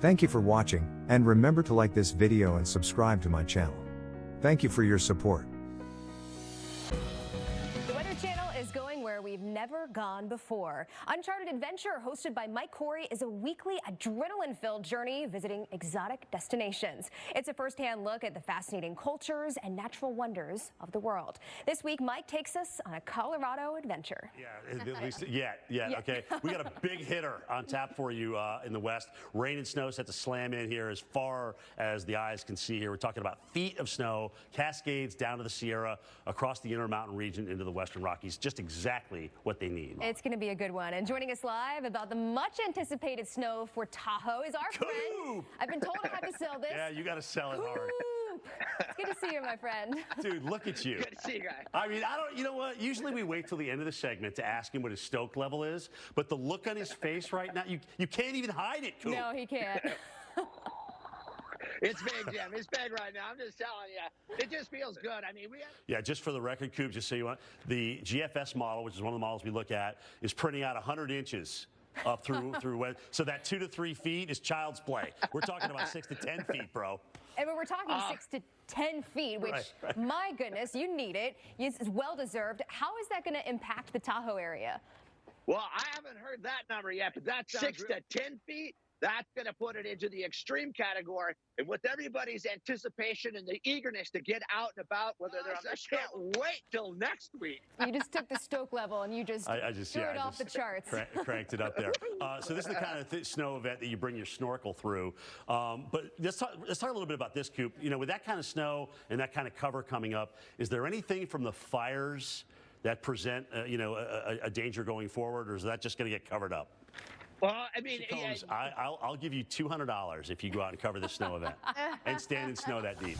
Thank you for watching, and remember to like this video and subscribe to my channel. Thank you for your support. The Weather Channel is going where we've never gone before. Uncharted Adventure, hosted by Mike Corey, is a weekly adrenaline-filled journey visiting exotic destinations. It's a first-hand look at the fascinating cultures and natural wonders of the world. This week, Mike takes us on a Colorado adventure. Yeah, at least, okay. We got a big hitter on tap for you in the west. Rain and snow set to slam in here as far as the eyes can see here. We're talking about feet of snow, cascades down to the Sierra, across the Intermountain region into the Western Rockies. Just exactly what they need. It's going to be a good one. And joining us live about the much anticipated snow for Tahoe is our friend. I've been told I have to sell this. Yeah, you got to sell it hard. It's good to see you, my friend. Dude, look at you. Good to see you guys. I mean, you know what? Usually we wait till the end of the segment to ask him what his stoke level is, but the look on his face right now, you can't even hide it, Coop. No, he can't. It's big, Jim. It's big right now. I'm just telling you. It just feels good. I mean, Yeah, just for the record, Coop, just so you want, the GFS model, which is one of the models we look at, is printing out 100 inches up through so that 2 to 3 feet is child's play. We're talking about 6 to 10 feet, bro. And when we're talking 6 to 10 feet, which, right. My goodness, you need it. It's well-deserved. How is that going to impact the Tahoe area? Well, I haven't heard that number yet, but that 6 to 10 feet, that's going to put it into the extreme category. And with everybody's anticipation and the eagerness to get out and about, whether they're on, I can't wait till next week. You just took the stoke level and you just threw it off the charts. Cranked it up there. So this is the kind of snow event that you bring your snorkel through. But let's talk a little bit about this, Coop. You know, with that kind of snow and that kind of cover coming up, is there anything from the fires that present, a danger going forward, or is that just going to get covered up? Well, I mean, Combs, I'll give you $200 if you go out and cover this snow event and stand in snow that deep.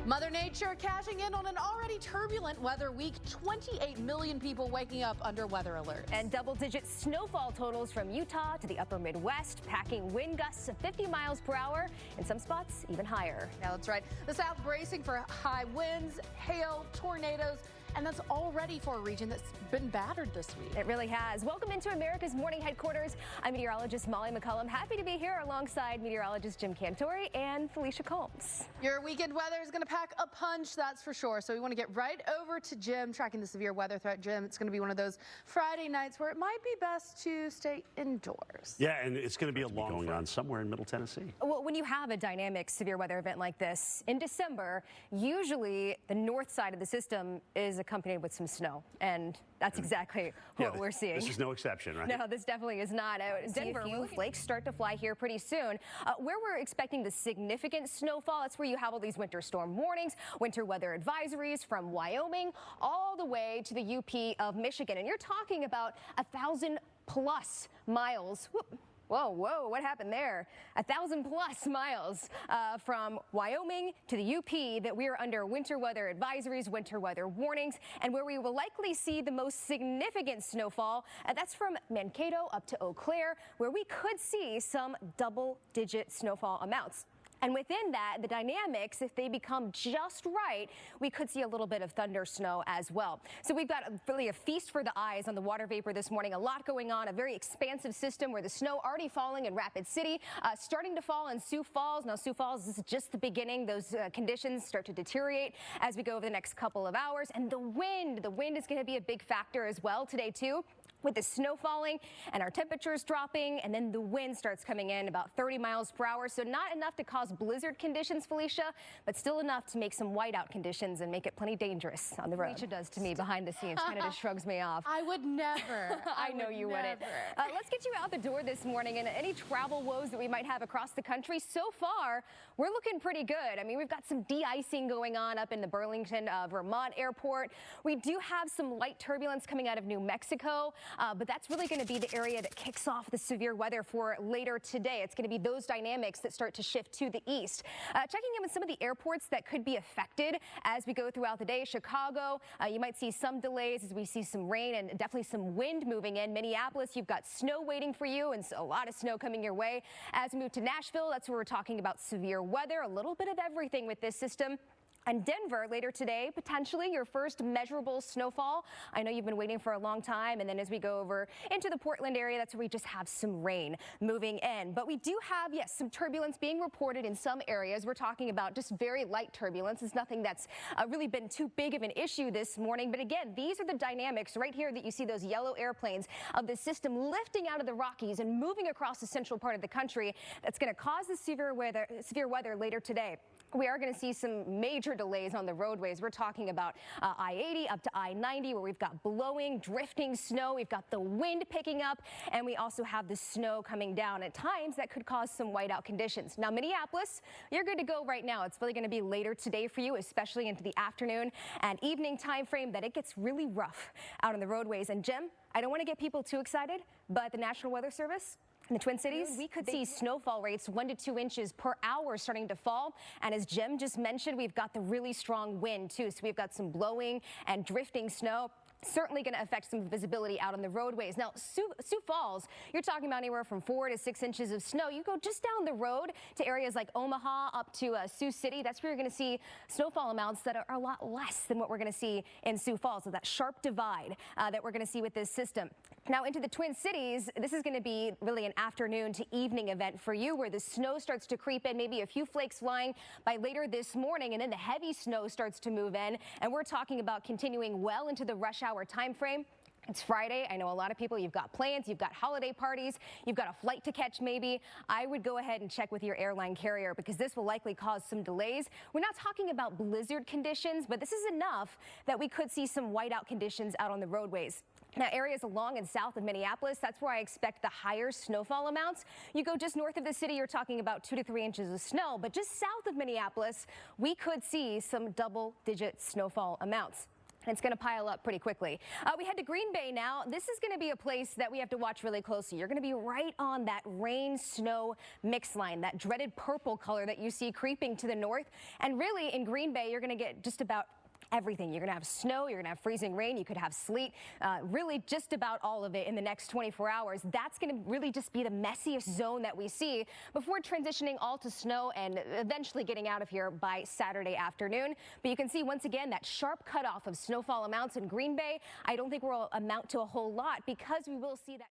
Mother Nature cashing in on an already turbulent weather week. 28 million people waking up under weather alerts. And double-digit snowfall totals from Utah to the upper Midwest, packing wind gusts of 50 miles per hour, in some spots even higher. Yeah, that's right. The South bracing for high winds, hail, tornadoes, and that's already for a region that's been battered this week. It really has. Welcome into America's Morning Headquarters. I'm meteorologist Molly McCollum. Happy to be here alongside meteorologist Jim Cantori and Felicia Combs. Your weekend weather is going to pack a punch, that's for sure. So we want to get right over to Jim, tracking the severe weather threat. Jim, it's going to be one of those Friday nights where it might be best to stay indoors. Yeah, and it's going to be a long going on somewhere in Middle Tennessee. Well, when you have a dynamic severe weather event like this in December, usually the north side of the system is accompanied with some snow, and that's exactly what we're seeing. This is no exception, right? No, this definitely is not. Denver, a few flakes start to fly here pretty soon. Where we're expecting the significant snowfall, that's where you have all these winter storm warnings, winter weather advisories from Wyoming all the way to the UP of Michigan. And you're talking about 1,000+ miles. Whoa, what happened there? 1,000+ miles from Wyoming to the UP that we are under winter weather advisories, winter weather warnings, and where we will likely see the most significant snowfall. That's from Mankato up to Eau Claire, where we could see some double-digit snowfall amounts. And within that, the dynamics, if they become just right, we could see a little bit of thunder snow as well. So we've got really a feast for the eyes on the water vapor this morning. A lot going on, a very expansive system where the snow already falling in Rapid City, starting to fall in Sioux Falls. Now, Sioux Falls is just the beginning. Those conditions start to deteriorate as we go over the next couple of hours. And the wind is going to be a big factor as well today, too, with the snow falling and our temperatures dropping, and then the wind starts coming in about 30 miles per hour. So not enough to cause blizzard conditions, Felicia, but still enough to make some whiteout conditions and make it plenty dangerous on the road. Felicia does to me behind the scenes, kind of just shrugs me off. I would never. I know you wouldn't. Let's get you out the door this morning, and any travel woes that we might have across the country. So far, we're looking pretty good. I mean, we've got some de-icing going on up in the Burlington, Vermont airport. We do have some light turbulence coming out of New Mexico. But that's really going to be the area that kicks off the severe weather for later today. It's going to be those dynamics that start to shift to the east. Checking in with some of the airports that could be affected as we go throughout the day. Chicago, you might see some delays as we see some rain and definitely some wind moving in. Minneapolis, you've got snow waiting for you and a lot of snow coming your way. As we move to Nashville, that's where we're talking about severe weather, a little bit of everything with this system. And Denver later today, potentially your first measurable snowfall. I know you've been waiting for a long time. And then as we go over into the Portland area, that's where we just have some rain moving in. But we do have, yes, some turbulence being reported in some areas. We're talking about just very light turbulence. It's nothing that's really been too big of an issue this morning. But again, these are the dynamics right here that you see those yellow airplanes of the system lifting out of the Rockies and moving across the central part of the country. That's going to cause the severe weather later today. We are going to see some major delays on the roadways. We're talking about I-80 up to I-90, where we've got blowing, drifting snow. We've got the wind picking up, and we also have the snow coming down. At times, that could cause some whiteout conditions. Now, Minneapolis, you're good to go right now. It's really going to be later today for you, especially into the afternoon and evening time frame, that it gets really rough out on the roadways. And Jim, I don't want to get people too excited, but the National Weather Service in the Twin Cities, we could see snowfall rates 1 to 2 inches per hour starting to fall. And as Jim just mentioned, we've got the really strong wind, too. So we've got some blowing and drifting snow. Certainly going to affect some visibility out on the roadways. Now, Sioux Falls, you're talking about anywhere from 4 to 6 inches of snow. You go just down the road to areas like Omaha up to Sioux City. That's where you're going to see snowfall amounts that are a lot less than what we're going to see in Sioux Falls. So that sharp divide that we're going to see with this system. Now into the Twin Cities, this is going to be really an afternoon to evening event for you, where the snow starts to creep in, maybe a few flakes flying by later this morning, and then the heavy snow starts to move in. And we're talking about continuing well into the rush hour time frame. It's Friday. I know a lot of people, you've got plans, you've got holiday parties, you've got a flight to catch maybe. I would go ahead and check with your airline carrier, because this will likely cause some delays. We're not talking about blizzard conditions, but this is enough that we could see some whiteout conditions out on the roadways. Now, areas along and south of Minneapolis, that's where I expect the higher snowfall amounts. You go just north of the city, you're talking about 2 to 3 inches of snow. But just south of Minneapolis, we could see some double-digit snowfall amounts. And it's going to pile up pretty quickly. We head to Green Bay now. This is going to be a place that we have to watch really closely. You're going to be right on that rain-snow mix line, that dreaded purple color that you see creeping to the north. And really, in Green Bay, you're going to get just about everything. You're going to have snow, you're going to have freezing rain, you could have sleet, really just about all of it in the next 24 hours. That's going to really just be the messiest zone that we see before transitioning all to snow and eventually getting out of here by Saturday afternoon. But you can see once again that sharp cutoff of snowfall amounts in Green Bay. I don't think will amount to a whole lot, because we will see that.